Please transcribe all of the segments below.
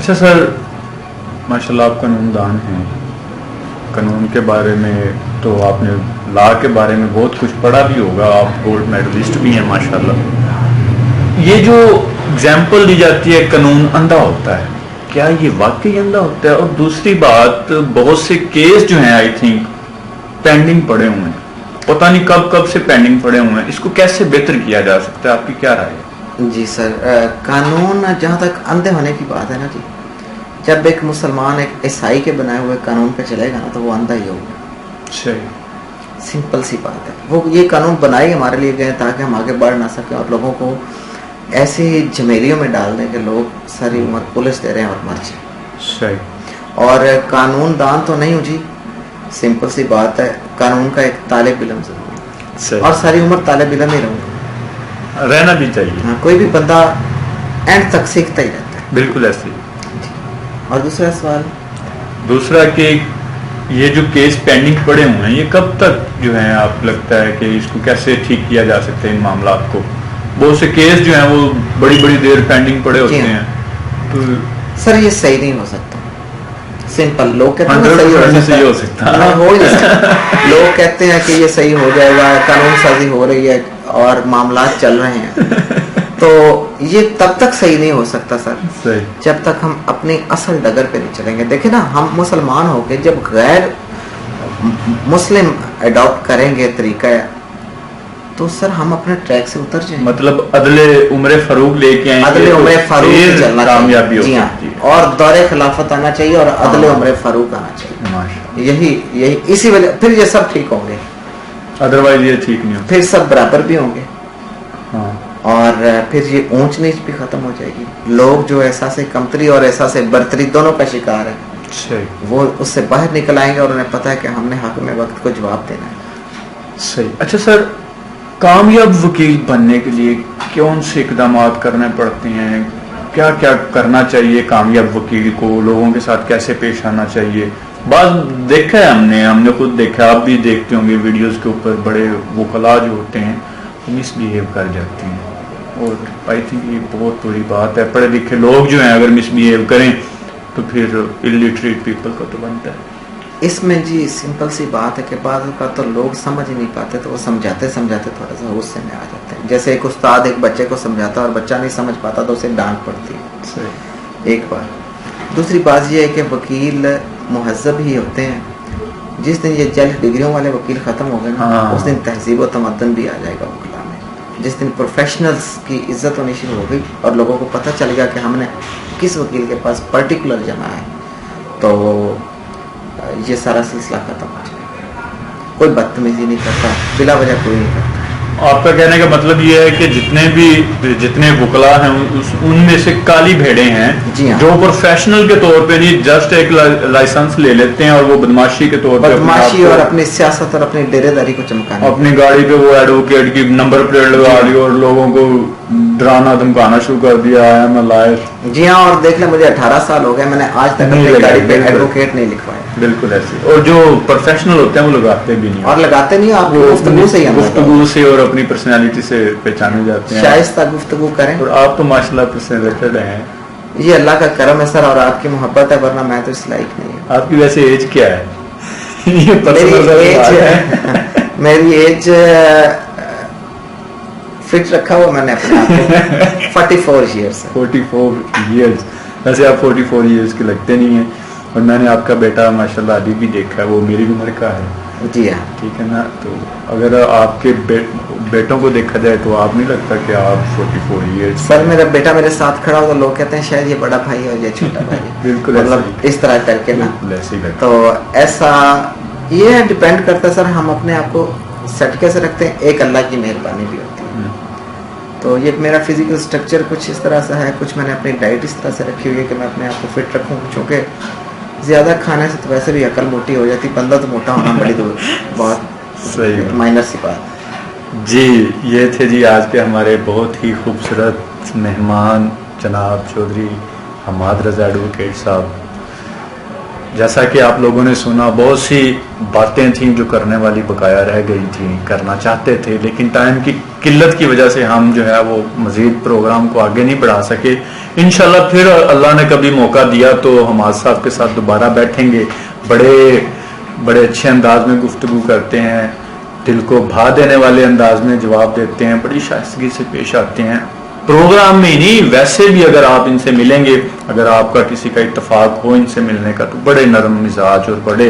अच्छा सर, माशाल्लाह आप कानूनदान हैं, कानून के बारे में तो आपने लॉ के बारे में बहुत कुछ पढ़ा भी होगा, आप गोल्ड मेडलिस्ट भी हैं माशाल्लाह। ये जो एग्जाम्पल दी जाती है कानून अंधा होता है, क्या ये वाकई अंधा होता है? और दूसरी बात, बहुत से केस जो हैं आई थिंक पेंडिंग पड़े हुए हैं, पता नहीं कब कब से पेंडिंग पड़े हुए हैं, इसको कैसे बेहतर किया जा सकता है, आपकी क्या राय है? जी सर, कानून जहाँ तक अंधे होने की बात है ना जी, जब एक मुसलमान एक ईसाई के बनाए हुए कानून पे चलेगा ना तो वो अंधा ही होगा। सही, सिंपल सी बात है। वो ये कानून बनाए हमारे लिए गए ताकि हम आगे बढ़ ना सकें और लोगों को ऐसी झमेलियों में डाल दें कि लोग सारी उम्र पुलिस दे रहे हैं और मर जाए। सही। और कानून दान तो नहीं हूँ जी, सिंपल सी बात है, कानून का एक तालिब इल्म जरूर है और सारी उम्र तालिब इल्म ही रहूँगा, रहना भी चाहिए। हाँ, कोई भी बंदा एंड तक सीखता ही रहता है। बिल्कुल ऐसे। और दूसरा सवाल, दूसरा कि ये जो केस पेंडिंग पड़े हुए हैं, ये कब तक जो है आप लगता है कि इसको कैसे ठीक किया जा सकता है इन मामला को? बहुत से केस जो हैं वो बड़ी बड़ी देर पेंडिंग पड़े होते हैं, तो सर ये सही नहीं हो सकता। सिंपल, लोग कहते हैं सही हो सकता है, हो ही नहीं सकता। लोग कहते हैं कि ये सही हो जाएगा, कानून साजी हो रही है और मामला चल रहे हैं तो ये तब तक सही नहीं हो सकता सर, सही, जब तक हम अपनी असल डगर पे नहीं चलेंगे। देखिए ना, हम मुसलमान होके जब गैर मुस्लिम अडॉप्ट करेंगे तरीका तो सर हम अपने ट्रैक से उतर जाएंगे। मतलब अदले उम्र फारूक लेके आएंगे, अदले उम्र फारूक से चलना कामयाबी हो जी हाँ, और दौरे खिलाफत आना चाहिए और अदले उम्र फारूक आना चाहिए। यही इसी वजह फिर ये सब ठीक होंगे, अदरवाइज ये ठीक नहीं होगा। फिर सब बराबर भी होंगे। हाँ। और फिर ये ऊंच नीच भी खत्म हो जाएगी। लोग जो एहसास कमतरी और एहसास बर्तरी दोनों का शिकार है, वो उससे बाहर निकल आएंगे और उन्हें पता है कि हमने हक में वक्त को जवाब देना है। सही। अच्छा सर, कामयाब वकील बनने के लिए कौन से इकदाम करने पड़ते हैं? क्या क्या करना चाहिए कामयाब वकील को? लोगों के साथ कैसे पेश आना चाहिए? बात देखा है हमने खुद देखा, आप भी देखते होंगे वीडियोस के ऊपर, बड़े वकला जो होते हैं मिसबिहेव कर जाते हैं, और आई थिंक ये बहुत बुरी बात है। पढ़े लिखे लोग जो हैं अगर मिसबिहेव करें तो फिर इलिटरेट पीपल को तो बनता है। इसमें जी सिंपल सी बात है कि बाद का तो लोग समझ ही नहीं पाते, तो वो समझाते समझाते थोड़ा सा गुस्से में आ जाते हैं। जैसे एक उस्ताद एक बच्चे को समझाता है और बच्चा नहीं समझ पाता तो उसे डांट पड़ती है, एक बार। दूसरी बात यह है कि वकील मुहज़्ज़ब ही होते हैं। जिस दिन ये जल्द डिग्रियों वाले वकील ख़त्म हो गए ना, उस दिन तहजीब और तमद्दन भी आ जाएगा वकला में। जिस दिन प्रोफेशनल्स की इज्जत होनी शुरू हो गई और लोगों को पता चल गया कि हमने किस वकील के पास पर्टिकुलर जमा है, तो ये सारा सिलसिला खत्म हो जाएगा। कोई बदतमीजी नहीं करता, बिला वजह कोई नहीं करता। आपका कहने का मतलब ये है कि जितने वकला हैं उनमें से काली भेड़े हैं, हाँ, जो प्रोफेशनल के तौर पे नहीं, जस्ट एक लाइसेंस ले लेते हैं और वो बदमाशी के तौर पे बदमाशी और अपनी सियासत और अपनी डेरेदारी को चमकाने, अपनी गाड़ी पे वो एडवोकेट की नंबर प्लेट लगा दी और लोगों को डराना धमकाना शुरू कर दिया है, मैं लायर। जी हाँ, और देख ले मुझे 18 साल हो गए, मैंने आज तक अपनी गाड़ी पे एडवोकेट नहीं लिखवाया। बिल्कुल ऐसे। और जो प्रोफेशनल होते हैं वो लगाते भी नहीं, और लगाते नहीं, आप गुफ्तगू से और अपनी पर्सनालिटी से पहचाने जाते हैं, शाइस्ता गुफ्तगू करें। और आप तो माशाल्लाह पर्सनैलिटी हैं। ये अल्लाह का करम है सर, और आपकी मोहब्बत है, वरना मैं तो इस लायक नहीं हूँ। आपकी वैसे एज क्या है? मेरी एज फिट रखा हुआ मैंने अपने आप को 44 ईयर्स। 44 ईयर्स। वैसे आप 44 ईयर्स के लगते नहीं हैं, और मैंने आपका बेटा माशाल्लाह अभी भी देखा है, वो मेरी उम्र का है। जी हाँ, ठीक है ना। तो अगर आपके बेटों को देखा जाए तो आप नहीं लगता कि आप 44 ईयर्स? सर मेरा बेटा मेरे साथ खड़ा हो तो लोग कहते हैं शायद ये बड़ा भाई है और ये छोटा भाई है। बिल्कुल, मतलब इस तरह करके ना, ऐसे ही लगता। तो ऐसा ये डिपेंड करता है सर, हम अपने आप को सेट कैसे रखते हैं। एक अल्लाह की मेहरबानी भी होती है। तो ये मेरा फिजिकल स्ट्रक्चर कुछ इस तरह से है, कुछ मैंने अपनी डाइट इस तरह से रखी हुई है कि मैं अपने आप को फिट रखूं, क्योंकि ज़्यादा खाने से तो वैसे भी अकल मोटी हो जाती, बंदा तो मोटा होना बड़ी दूर बहुत सही माइनर सी बात। जी, ये थे जी आज के हमारे बहुत ही खूबसूरत मेहमान जनाब चौधरी हमाद रज़ा एडवोकेट साहब। जैसा कि आप लोगों ने सुना, बहुत सी बातें थीं जो करने वाली बकाया रह गई थी, करना चाहते थे लेकिन टाइम की किल्लत की वजह से हम जो है वो मजीद प्रोग्राम को आगे नहीं बढ़ा सके। इंशाल्लाह फिर अल्लाह ने कभी मौका दिया तो हम आज साहब के साथ दोबारा बैठेंगे, बड़े अच्छे अंदाज में गुफ्तगू करते हैं, दिल को भा देने वाले अंदाज में जवाब देते हैं, बड़ी शाइस्तगी से पेश आते हैं। प्रोग्राम में ही नहीं, वैसे भी अगर आप इनसे मिलेंगे, अगर आपका किसी का इत्तेफाक हो इनसे मिलने का, तो बड़े नरम मिजाज और बड़े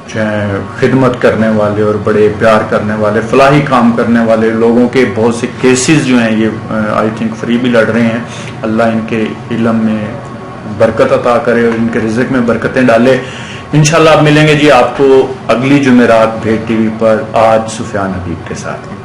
जो है खिदमत करने वाले और बड़े प्यार करने वाले, फलाही काम करने वाले लोगों के बहुत से केसेस जो हैं ये आई थिंक फ्री भी लड़ रहे हैं। अल्लाह इनके इल्म में बरकत अता करे और इनके रिज़्क़ में बरकतें डाले। इंशाल्लाह आप मिलेंगे जी आपको अगली जुमेरात भेट टीवी पर आज सुफियान हबीब के साथ।